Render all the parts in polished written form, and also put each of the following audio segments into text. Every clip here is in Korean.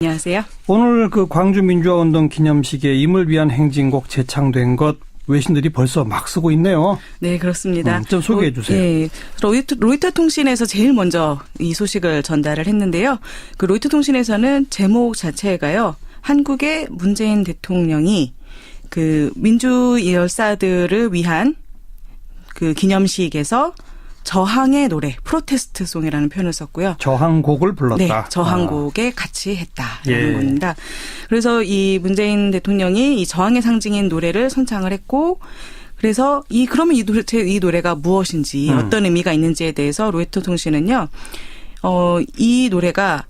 안녕하세요. 오늘 그 광주민주화운동 기념식에 임을 위한 행진곡 제창된 것 외신들이 벌써 막 쓰고 있네요. 네, 그렇습니다. 좀 소개해 주세요. 네, 로이터 통신에서 제일 먼저 이 소식을 전달을 했는데요. 그 로이터 통신에서는 제목 자체가요. 한국의 문재인 대통령이 그 민주 열사들을 위한 그 기념식에서 저항의 노래, 프로테스트 송이라는 표현을 썼고요. 저항곡을 불렀다. 네, 저항곡에 같이 했다라는 겁니다. 그래서 이 문재인 대통령이 이 저항의 상징인 노래를 선창을 했고, 그래서 그러면 이 노래가 무엇인지 어떤 의미가 있는지에 대해서 로이터 통신은요, 이 노래가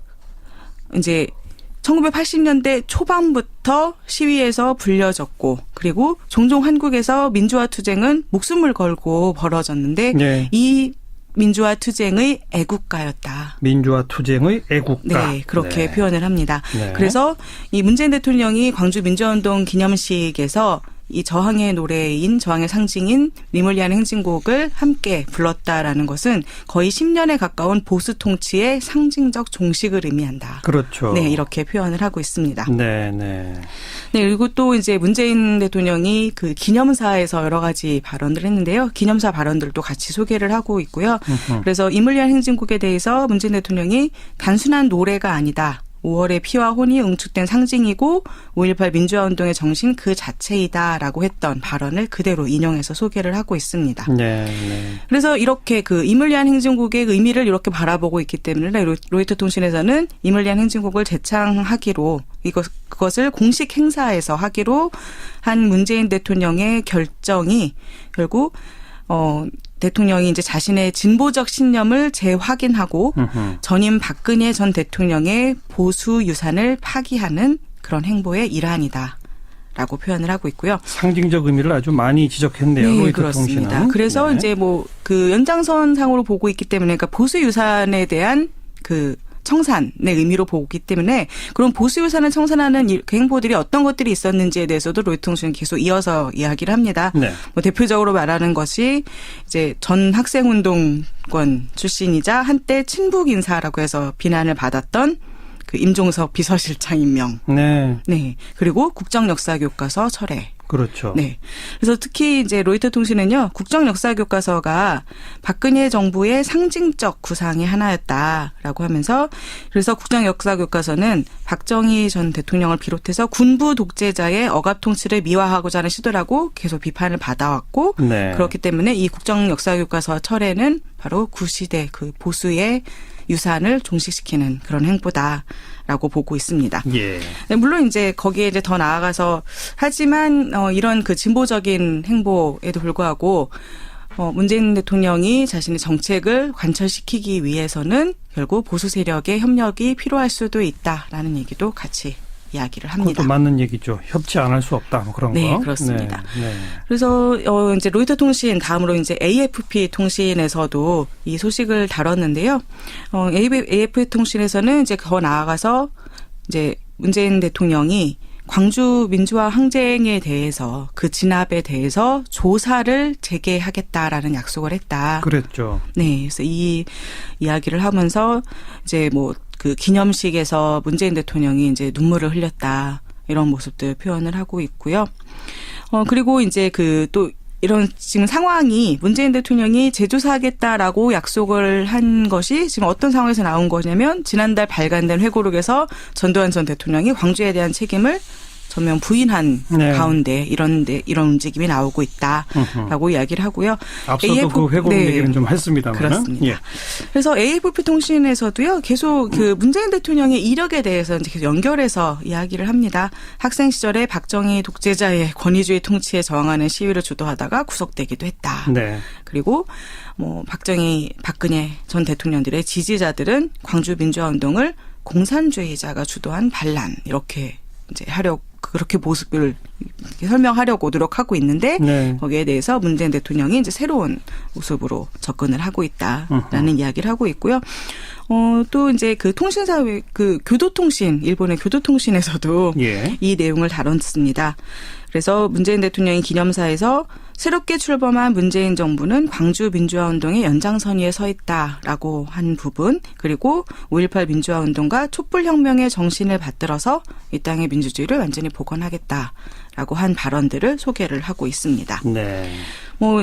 이제 1980년대 초반부터 시위에서 불려졌고, 그리고 종종 한국에서 민주화 투쟁은 목숨을 걸고 벌어졌는데, 네. 이 민주화 투쟁의 애국가였다. 민주화 투쟁의 애국가. 네, 그렇게 표현을 합니다. 네. 그래서 이 문재인 대통령이 광주 민주화운동 기념식에서 이 저항의 노래인, 저항의 상징인 임을 위한 행진곡을 함께 불렀다라는 것은 거의 10년에 가까운 보수 통치의 상징적 종식을 의미한다. 그렇죠. 네, 이렇게 표현을 하고 있습니다. 네, 네. 네, 그리고 또 이제 문재인 대통령이 그 기념사에서 여러 가지 발언을 했는데요. 기념사 발언들도 같이 소개를 하고 있고요. 그래서 임을 위한 행진곡에 대해서 문재인 대통령이 단순한 노래가 아니다. 5월의 피와 혼이 응축된 상징이고 5.18 민주화운동의 정신 그 자체이다라고 했던 발언을 그대로 인용해서 소개를 하고 있습니다. 네, 네. 그래서 이렇게 그 임을 위한 행진곡의 의미를 이렇게 바라보고 있기 때문에 로이터 통신에서는 임을 위한 행진곡을 재창하기로 그것을 공식 행사에서 하기로 한 문재인 대통령의 결정이 결국 대통령이 이제 자신의 진보적 신념을 재확인하고 전임 박근혜 전 대통령의 보수 유산을 파기하는 그런 행보의 일환이다라고 표현을 하고 있고요. 상징적 의미를 아주 많이 지적했네요. 네, 로이터 그렇습니다. 통신은. 그래서 네. 이제 뭐 그 연장선상으로 보고 있기 때문에 그러니까 보수 유산에 대한 그 청산의 의미로 보기 때문에 그런 보수 유산을 청산하는 그 행보들이 어떤 것들이 있었는지에 대해서도 로이터 통신은 계속 이어서 이야기를 합니다. 네. 뭐 대표적으로 말하는 것이 이제 전 학생운동권 출신이자 한때 친북 인사라고 해서 비난을 받았던 그 임종석 비서실장 임명. 네. 네. 그리고 국정역사교과서 철회. 그렇죠. 네. 그래서 특히 이제 로이터 통신은요, 국정역사교과서가 박근혜 정부의 상징적 구상의 하나였다라고 하면서 그래서 국정역사교과서는 박정희 전 대통령을 비롯해서 군부 독재자의 억압 통치를 미화하고자 하는 시도라고 계속 비판을 받아왔고, 네. 그렇기 때문에 이 국정역사교과서 철회는 바로 구시대 그 보수의 유산을 종식시키는 그런 행보다라고 보고 있습니다. 예. 네, 물론 이제 거기에 이제 더 나아가서 하지만 이런 그 진보적인 행보에도 불구하고 문재인 대통령이 자신의 정책을 관철시키기 위해서는 결국 보수 세력의 협력이 필요할 수도 있다라는 얘기도 같이 이야기를 합니다. 그것도 맞는 얘기죠. 협치 안 할 수 없다. 뭐 그런 거. 네, 그렇습니다. 네, 네. 그래서 이제 로이터 통신 다음으로 이제 AFP 통신에서도 이 소식을 다뤘는데요. AFP 통신에서는 이제 더 나아가서 이제 문재인 대통령이 광주 민주화 항쟁에 대해서 그 진압에 대해서 조사를 재개하겠다라는 약속을 했다. 그랬죠. 네, 그래서 이 이야기를 하면서 이제 뭐 그 기념식에서 문재인 대통령이 이제 눈물을 흘렸다 이런 모습들 표현을 하고 있고요. 그리고 이제 그 또 이런 지금 상황이 문재인 대통령이 재조사하겠다라고 약속을 한 것이 지금 어떤 상황에서 나온 거냐면 지난달 발간된 회고록에서 전두환 전 대통령이 광주에 대한 책임을 전면 부인한 네. 가운데 이런 움직임이 나오고 있다라고 이야기를 하고요. 앞서도 그 회고록 네. 얘기는 좀 했습니다만. 그렇습니다. 예. 그래서 AFP 통신에서도요. 계속 그 문재인 대통령의 이력에 대해서 계속 연결해서 이야기를 합니다. 학생 시절에 박정희 독재자의 권위주의 통치에 저항하는 시위를 주도하다가 구속되기도 했다. 네. 그리고 뭐 박근혜 전 대통령들의 지지자들은 광주 민주화운동을 공산주의자가 주도한 반란 이렇게 이제 그렇게 모습을 설명하려고 노력하고 있는데 네. 거기에 대해서 문재인 대통령이 이제 새로운 모습으로 접근을 하고 있다라는 이야기를 하고 있고요. 또 이제 그 통신사, 그 교도통신, 일본의 교도통신에서도 예. 이 내용을 다뤘습니다. 그래서 문재인 대통령이 기념사에서 새롭게 출범한 문재인 정부는 광주 민주화운동의 연장선 위에 서 있다라고 한 부분, 그리고 5.18 민주화운동과 촛불혁명의 정신을 받들어서 이 땅의 민주주의를 완전히 복원하겠다라고 한 발언들을 소개를 하고 있습니다. 네.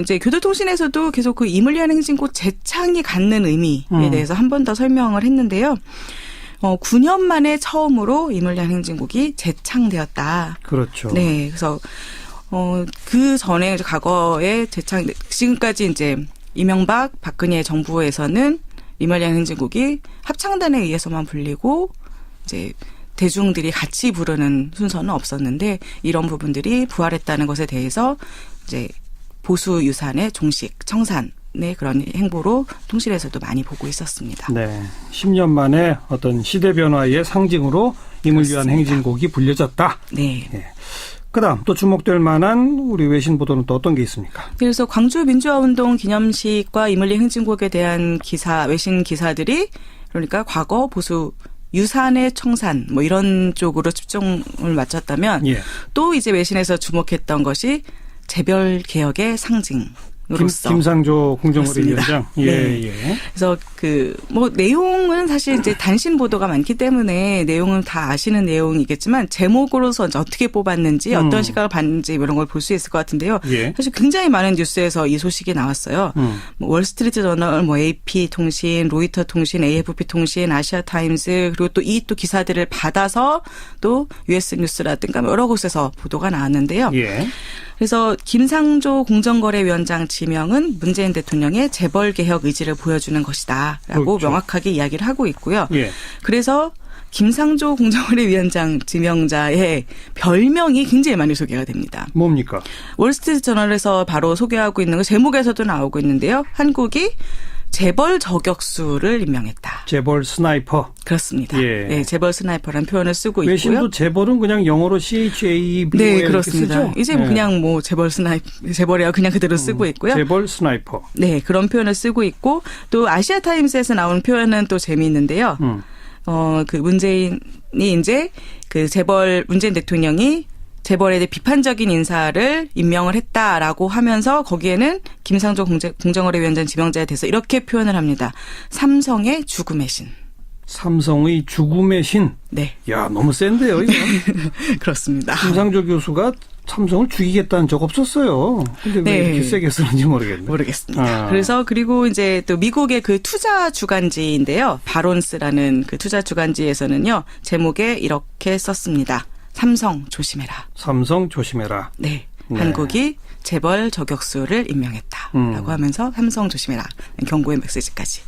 이제 교도통신에서도 계속 그 임을 위한 행진곡 재창이 갖는 의미에 대해서 한 번 더 설명을 했는데요. 9년 만에 처음으로 임을 위한 행진곡이 재창되었다. 그렇죠. 네, 그래서 그 전에 과거에 지금까지 이제 이명박, 박근혜 정부에서는 임을 위한 행진곡이 합창단에 의해서만 불리고 이제 대중들이 같이 부르는 순서는 없었는데 이런 부분들이 부활했다는 것에 대해서 이제 보수 유산의 종식, 청산의 그런 행보로 통실에서도 많이 보고 있었습니다. 네, 10년 만에 어떤 시대 변화의 상징으로 임을 위한 행진곡이 불려졌다. 네. 네. 그다음 또 주목될 만한 우리 외신 보도는 또 어떤 게 있습니까? 그래서 광주 민주화운동 기념식과 임을 위한 행진곡에 대한 기사, 외신 기사들이 그러니까 과거 보수 유산의 청산 뭐 이런 쪽으로 집중을 맞췄다면 예. 또 이제 외신에서 주목했던 것이 재벌 개혁의 상징으로서 김상조 공정거래 위원장. 예, 네. 예. 그래서 내용은 사실 이제 단신 보도가 많기 때문에 내용은 다 아시는 내용이겠지만 제목으로서 이제 어떻게 뽑았는지 어떤 시각을 봤는지 이런 걸 볼 수 있을 것 같은데요. 예. 사실 굉장히 많은 뉴스에서 이 소식이 나왔어요. 월스트리트 저널, AP 통신, 로이터 통신, AFP 통신, 아시아 타임스 그리고 또 이 기사들을 받아서 또 US 뉴스라든가 여러 곳에서 보도가 나왔는데요. 예. 그래서 김상조 공정거래위원장 지명은 문재인 대통령의 재벌 개혁 의지를 보여주는 것이다라고 그렇죠. 명확하게 이야기를 하고 있고요. 예. 그래서 김상조 공정거래위원장 지명자의 별명이 굉장히 많이 소개가 됩니다. 뭡니까? 월스트리트 저널에서 바로 소개하고 있는 거 제목에서도 나오고 있는데요. 한국이 재벌 저격수를 임명했다. 재벌 스나이퍼. 그렇습니다. 예. 네, 재벌 스나이퍼라는 표현을 쓰고 있고요. 외신도 재벌은 그냥 영어로 CHAB 네, 이렇게 그렇습니다. 쓰죠? 이제 네. 그냥 재벌이야 그냥 그대로 쓰고 있고요. 재벌 스나이퍼. 네, 그런 표현을 쓰고 있고 또 아시아 타임스에서 나온 표현은 또 재미있는데요. 그 문재인이 이제 문재인 대통령이 재벌에 대해 비판적인 인사를 임명을 했다라고 하면서 거기에는 김상조 공정거래위원장 지명자에 대해서 이렇게 표현을 합니다. 삼성의 죽음의 신. 삼성의 죽음의 신. 네. 야, 너무 센데요, 이거. 그렇습니다. 김상조 교수가 삼성을 죽이겠다는 적 없었어요. 근데 왜 네. 이렇게 세게 쓰는지 모르겠네. 모르겠습니다. 그래서 그리고 이제 또 미국의 그 투자 주간지인데요. 바론스라는 그 투자 주간지에서는요. 제목에 이렇게 썼습니다. 삼성 조심해라. 삼성 조심해라. 네. 네. 한국이 재벌 저격수를 임명했다라고 하면서 삼성 조심해라. 경고의 메시지까지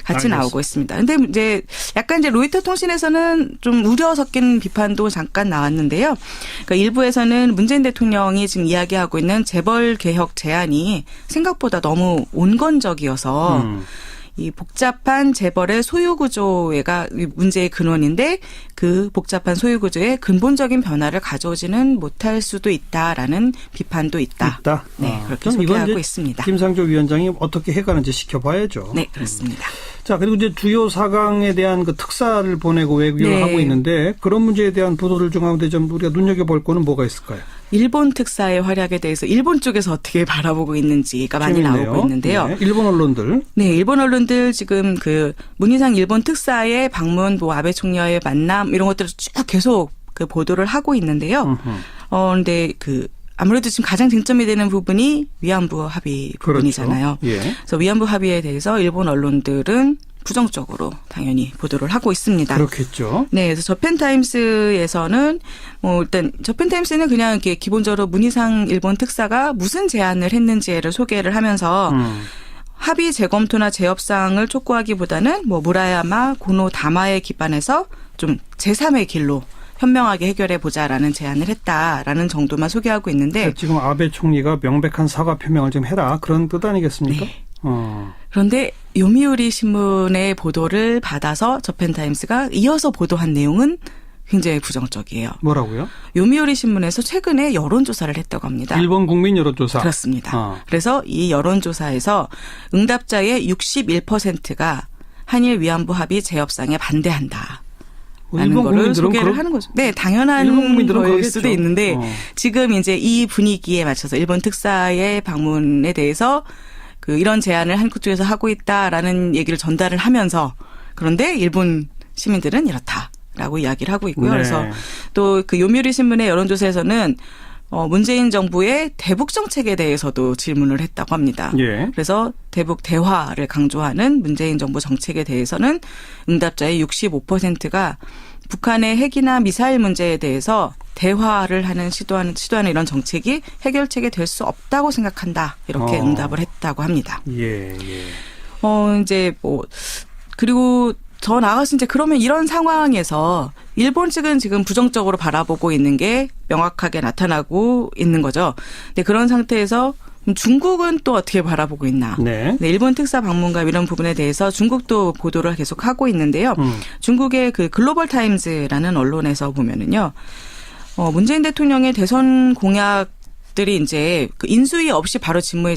같이 알겠습니다. 나오고 있습니다. 근데 이제 약간 이제 로이터 통신에서는 좀 우려 섞인 비판도 잠깐 나왔는데요. 그러니까 일부에서는 문재인 대통령이 지금 이야기하고 있는 재벌 개혁 제안이 생각보다 너무 온건적이어서 이 복잡한 재벌의 소유 구조가 문제의 근원인데 그 복잡한 소유 구조의 근본적인 변화를 가져오지는 못할 수도 있다라는 비판도 있다. 네, 그렇게 소개하고 있습니다. 김상조 위원장이 어떻게 해가는지 지켜봐야죠. 네, 그렇습니다. 자, 그리고 이제 주요 4강에 대한 그 특사를 보내고 외교를 네. 하고 있는데 그런 문제에 대한 보도를 중 가운데 좀 우리가 눈여겨볼 거는 뭐가 있을까요? 일본 특사의 활약에 대해서 일본 쪽에서 어떻게 바라보고 있는지가 많이 재밌네요. 나오고 있는데요. 네, 일본 언론들. 네, 일본 언론들 지금 문희상 일본 특사의 방문, 아베 총리와의 만남 이런 것들을 쭉 계속 보도를 하고 있는데요. 근데 아무래도 지금 가장 쟁점이 되는 부분이 위안부 합의 부분이잖아요. 그렇죠. 예. 그래서 위안부 합의에 대해서 일본 언론들은 부정적으로 당연히 보도를 하고 있습니다. 그렇겠죠. 네, 그래서 저펜타임스에서는 일단 저펜타임스는 그냥 이렇게 기본적으로 문희상 일본 특사가 무슨 제안을 했는지를 소개를 하면서 합의 재검토나 재협상을 촉구하기보다는 무라야마, 고노, 다마에 기반해서 좀 제3의 길로 현명하게 해결해 보자라는 제안을 했다라는 정도만 소개하고 있는데 지금 아베 총리가 명백한 사과 표명을 좀 해라 그런 뜻 아니겠습니까? 네. 그런데 요미우리 신문의 보도를 받아서 저펜타임스가 이어서 보도한 내용은 굉장히 부정적이에요. 뭐라고요? 요미우리 신문에서 최근에 여론조사를 했다고 합니다. 일본 국민 여론조사. 그렇습니다. 그래서 이 여론조사에서 응답자의 61%가 한일 위안부 합의 재협상에 반대한다. 라는 일본 거를 국민들은 소개를 하는 거죠. 네, 당연한 일본 국민들은 거일 그러겠죠. 수도 있는데 지금 이제 이 분위기에 맞춰서 일본 특사의 방문에 대해서 이런 제안을 한국 쪽에서 하고 있다라는 얘기를 전달을 하면서 그런데 일본 시민들은 이렇다라고 이야기를 하고 있고요. 네. 그래서 또 요미우리 신문의 여론조사에서는 문재인 정부의 대북 정책에 대해서도 질문을 했다고 합니다. 예. 그래서 대북 대화를 강조하는 문재인 정부 정책에 대해서는 응답자의 65%가 북한의 핵이나 미사일 문제에 대해서 대화를 하는 시도하는 이런 정책이 해결책이 될 수 없다고 생각한다. 이렇게 응답을 했다고 합니다. 예. 이제 그리고 더 나아가서 이제 그러면 이런 상황에서 일본 측은 지금 부정적으로 바라보고 있는 게 명확하게 나타나고 있는 거죠. 근데 그런 상태에서 중국은 또 어떻게 바라보고 있나. 네. 네, 일본 특사 방문과 이런 부분에 대해서 중국도 보도를 계속 하고 있는데요. 중국의 글로벌 타임즈라는 언론에서 보면은요. 문재인 대통령의 대선 공약들이 이제 인수위 없이 바로 직무에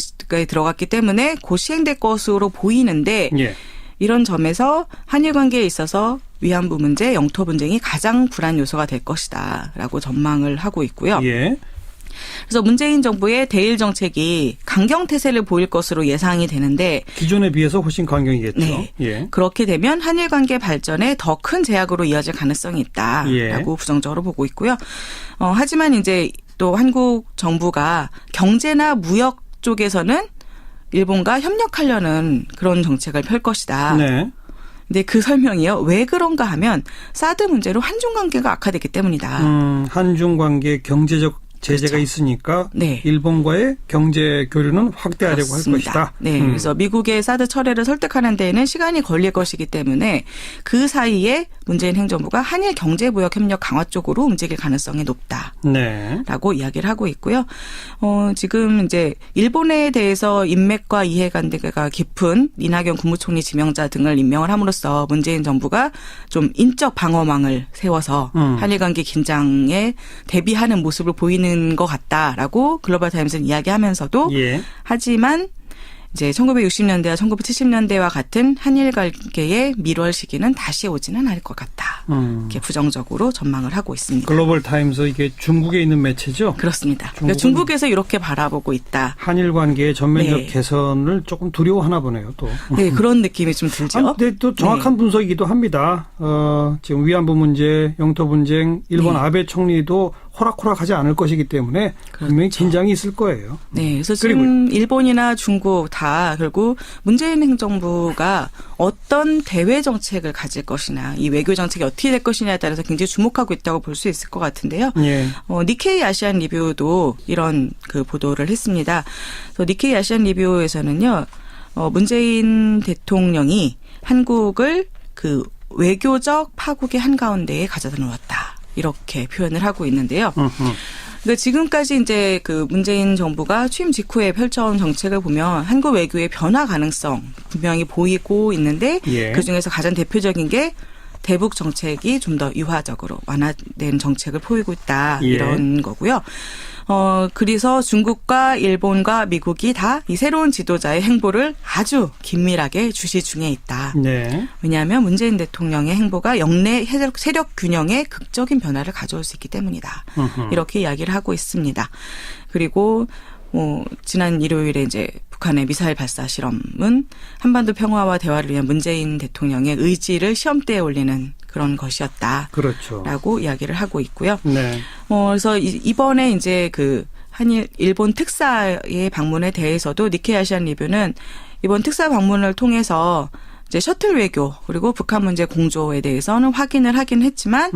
들어갔기 때문에 곧 시행될 것으로 보이는데 예. 이런 점에서 한일 관계에 있어서 위안부 문제, 영토 분쟁이 가장 불안 요소가 될 것이다라고 전망을 하고 있고요. 예. 그래서 문재인 정부의 대일 정책이 강경태세를 보일 것으로 예상이 되는데 기존에 비해서 훨씬 강경이겠죠. 네. 예. 그렇게 되면 한일 관계 발전에 더 큰 제약으로 이어질 가능성이 있다라고 예. 부정적으로 보고 있고요. 하지만 이제 또 한국 정부가 경제나 무역 쪽에서는 일본과 협력하려는 그런 정책을 펼 것이다. 네. 근데 그 설명이요. 왜 그런가 하면 사드 문제로 한중 관계가 악화됐기 때문이다. 한중 관계 경제적 제재가 그렇죠. 있으니까 네. 일본과의 경제 교류는 확대하려고 그렇습니다. 할 것이다. 네, 그래서 미국의 사드 철회를 설득하는 데에는 시간이 걸릴 것이기 때문에 그 사이에 문재인 행정부가 한일 경제무역 협력 강화 쪽으로 움직일 가능성이 높다라고 네. 이야기를 하고 있고요. 지금 이제 일본에 대해서 인맥과 이해관계가 깊은 이낙연 국무총리 지명자 등을 임명을 함으로써 문재인 정부가 좀 인적 방어망을 세워서 한일 관계 긴장에 대비하는 모습을 보이는 것 같다라고 글로벌 타임스는 이야기하면서도 예. 하지만 이제 1960년대와 1970년대와 같은 한일 관계의 밀월 시기는 다시 오지는 않을 것 같다. 이렇게 부정적으로 전망을 하고 있습니다. 글로벌 타임스 이게 중국에 있는 매체죠? 그렇습니다. 그러니까 중국에서 이렇게 바라보고 있다. 한일 관계의 전면적 네. 개선을 조금 두려워하나 보네요, 또. 네, 그런 느낌이 좀 들죠. 근데 또 정확한 분석이기도 합니다. 지금 위안부 문제, 영토 분쟁, 일본 네. 아베 총리도 호락호락하지 않을 것이기 때문에 분명히 긴장이 있을 거예요. 네, 그래서 지금 일본이나 중국 다 결국 문재인 행정부가 어떤 대외 정책을 가질 것이냐, 이 외교 정책이 어떻게 될 것이냐에 따라서 굉장히 주목하고 있다고 볼 수 있을 것 같은데요. 예. 니케이 아시안 리뷰도 이런 보도를 했습니다. 그래서 니케이 아시안 리뷰에서는요, 문재인 대통령이 한국을 외교적 파국의 한가운데에 가져다 놓았다. 이렇게 표현을 하고 있는데요. 그러니까 지금까지 이제 문재인 정부가 취임 직후에 펼쳐온 정책을 보면 한국 외교의 변화 가능성 분명히 보이고 있는데 예. 그중에서 가장 대표적인 게 대북 정책이 좀 더 유화적으로 완화된 정책을 보이고 있다. 예. 이런 거고요. 그래서 중국과 일본과 미국이 다 이 새로운 지도자의 행보를 아주 긴밀하게 주시 중에 있다. 네. 왜냐하면 문재인 대통령의 행보가 영내 세력 균형에 극적인 변화를 가져올 수 있기 때문이다. 이렇게 이야기를 하고 있습니다. 그리고 지난 일요일에 이제 북한의 미사일 발사 실험은 한반도 평화와 대화를 위한 문재인 대통령의 의지를 시험대에 올리는 그런 것이었다. 그렇죠. 라고 이야기를 하고 있고요. 네. 그래서 이번에 이제 일본 특사의 방문에 대해서도 니케이 아시안 리뷰는 이번 특사 방문을 통해서 이제 셔틀 외교 그리고 북한 문제 공조에 대해서는 확인을 하긴 했지만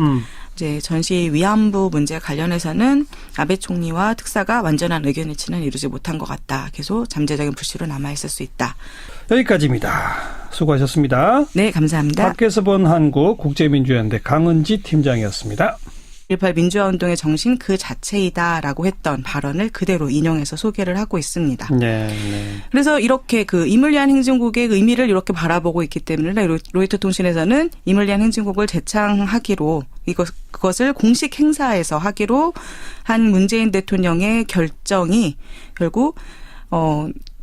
이제 전시 위안부 문제 관련해서는 아베 총리와 특사가 완전한 의견 일치는 이루지 못한 것 같다. 계속 잠재적인 불씨로 남아있을 수 있다. 여기까지입니다. 수고하셨습니다. 네, 감사합니다. 밖에서 본 한국 국제민주연대 강은지 팀장이었습니다. 1.18 민주화운동의 정신 그 자체이다라고 했던 발언을 그대로 인용해서 소개를 하고 있습니다. 네. 그래서 이렇게 임을 위한 행진곡의 의미를 이렇게 바라보고 있기 때문에 로이터 통신에서는 임을 위한 행진곡을 재창하기로 그것을 공식 행사에서 하기로 한 문재인 대통령의 결정이 결국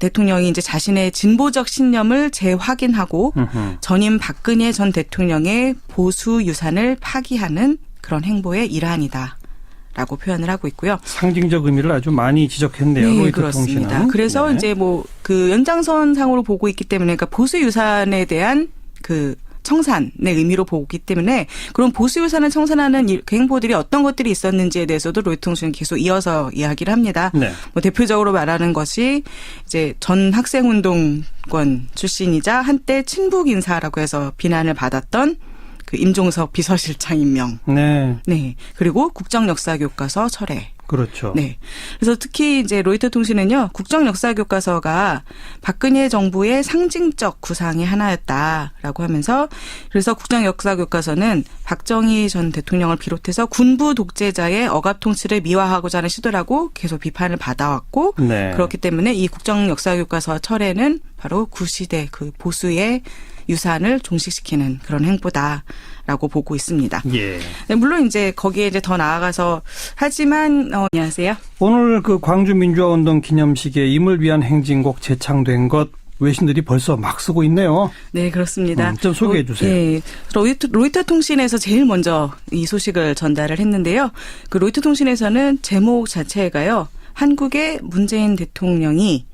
대통령이 이제 자신의 진보적 신념을 재확인하고 전임 박근혜 전 대통령의 보수 유산을 파기하는 그런 행보의 일환이다라고 표현을 하고 있고요. 상징적 의미를 아주 많이 지적했네요. 네, 로이터 그렇습니다. 통신은. 그래서 네. 이제 뭐 그 연장선상으로 보고 있기 때문에 그러니까 보수 유산에 대한 그 청산의 의미로 보기 때문에 그런 보수 유산을 청산하는 그 행보들이 어떤 것들이 있었는지에 대해서도 로이터 통신은 계속 이어서 이야기를 합니다. 네. 뭐 대표적으로 말하는 것이 이제 전 학생운동권 출신이자 한때 친북 인사라고 해서 비난을 받았던 그 임종석 비서실장 임명. 네. 네. 그리고 국정역사교과서 철회. 그렇죠. 네. 그래서 특히 이제 로이터 통신은요, 국정역사교과서가 박근혜 정부의 상징적 구상의 하나였다라고 하면서 그래서 국정역사교과서는 박정희 전 대통령을 비롯해서 군부 독재자의 억압 통치를 미화하고자 하는 시도라고 계속 비판을 받아왔고 네. 그렇기 때문에 이 국정역사교과서 철회는 바로 구시대 그 보수의 유산을 종식시키는 그런 행보다라고 보고 있습니다. 예. 네, 물론 이제 거기에 이제 더 나아가서 하지만 안녕하세요. 오늘 그 광주 민주화운동 기념식에 임을 위한 행진곡 제창된 것 외신들이 벌써 막 쓰고 있네요. 네, 그렇습니다. 좀 소개해 주세요. 네, 로이터 통신에서 제일 먼저 이 소식을 전달을 했는데요. 그 로이터 통신에서는 제목 자체가요. 한국의 문재인 대통령이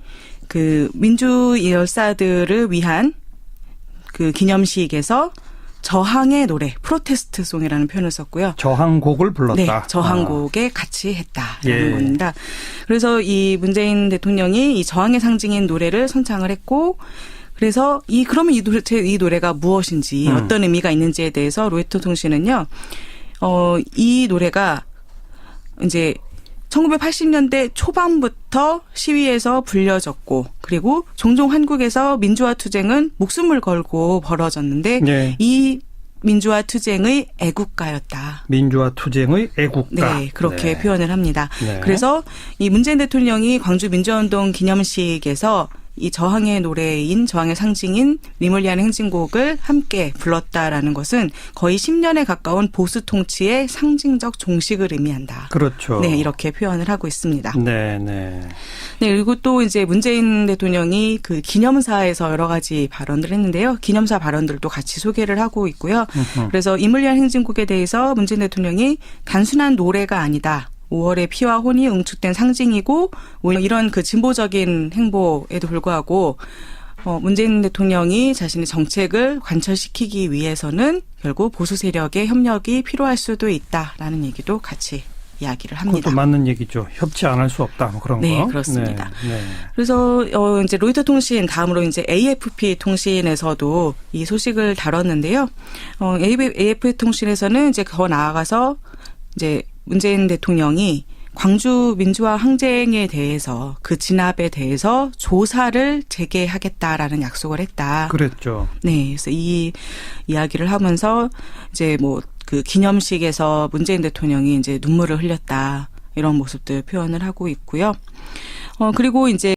그 민주 열사들을 위한 그 기념식에서 저항의 노래, 프로테스트 송이라는 표현을 썼고요. 저항곡을 불렀다. 네, 저항곡에 같이 했다라는 예. 겁니다. 그래서 이 문재인 대통령이 이 저항의 상징인 노래를 선창을 했고, 그래서 그러면 이 노래가 무엇인지 어떤 의미가 있는지에 대해서 로이터 통신은요, 이 노래가 이제 1980년대 초반부터 시위에서 불려졌고 그리고 종종 한국에서 민주화 투쟁은 목숨을 걸고 벌어졌는데 네. 이 민주화 투쟁의 애국가였다. 민주화 투쟁의 애국가. 네, 그렇게 네. 표현을 합니다. 네. 그래서 이 문재인 대통령이 광주 민주화운동 기념식에서 이 저항의 노래인 저항의 상징인 님을 위한 행진곡을 함께 불렀다라는 것은 거의 10년에 가까운 보수 통치의 상징적 종식을 의미한다. 그렇죠. 네, 이렇게 표현을 하고 있습니다. 네, 네. 네, 그리고 또 이제 문재인 대통령이 그 기념사에서 여러 가지 발언을 했는데요. 기념사 발언들도 같이 소개를 하고 있고요. 그래서 님을 위한 행진곡에 대해서 문재인 대통령이 단순한 노래가 아니다. 5월의 피와 혼이 응축된 상징이고 오히려 이런 그 진보적인 행보에도 불구하고 문재인 대통령이 자신의 정책을 관철시키기 위해서는 결국 보수 세력의 협력이 필요할 수도 있다라는 얘기도 같이 이야기를 합니다. 그것도 맞는 얘기죠. 협치 안 할 수 없다. 뭐 그런 네, 거. 그렇습니다. 네, 네. 그래서 이제 로이터 통신 다음으로 이제 AFP 통신에서도 이 소식을 다뤘는데요. AFP 통신에서는 이제 더 나아가서 이제 문재인 대통령이 광주 민주화 항쟁에 대해서 그 진압에 대해서 조사를 재개하겠다라는 약속을 했다. 그랬죠. 네, 그래서 이 이야기를 하면서 이제 뭐 그 기념식에서 문재인 대통령이 이제 눈물을 흘렸다 이런 모습들 표현을 하고 있고요. 그리고 이제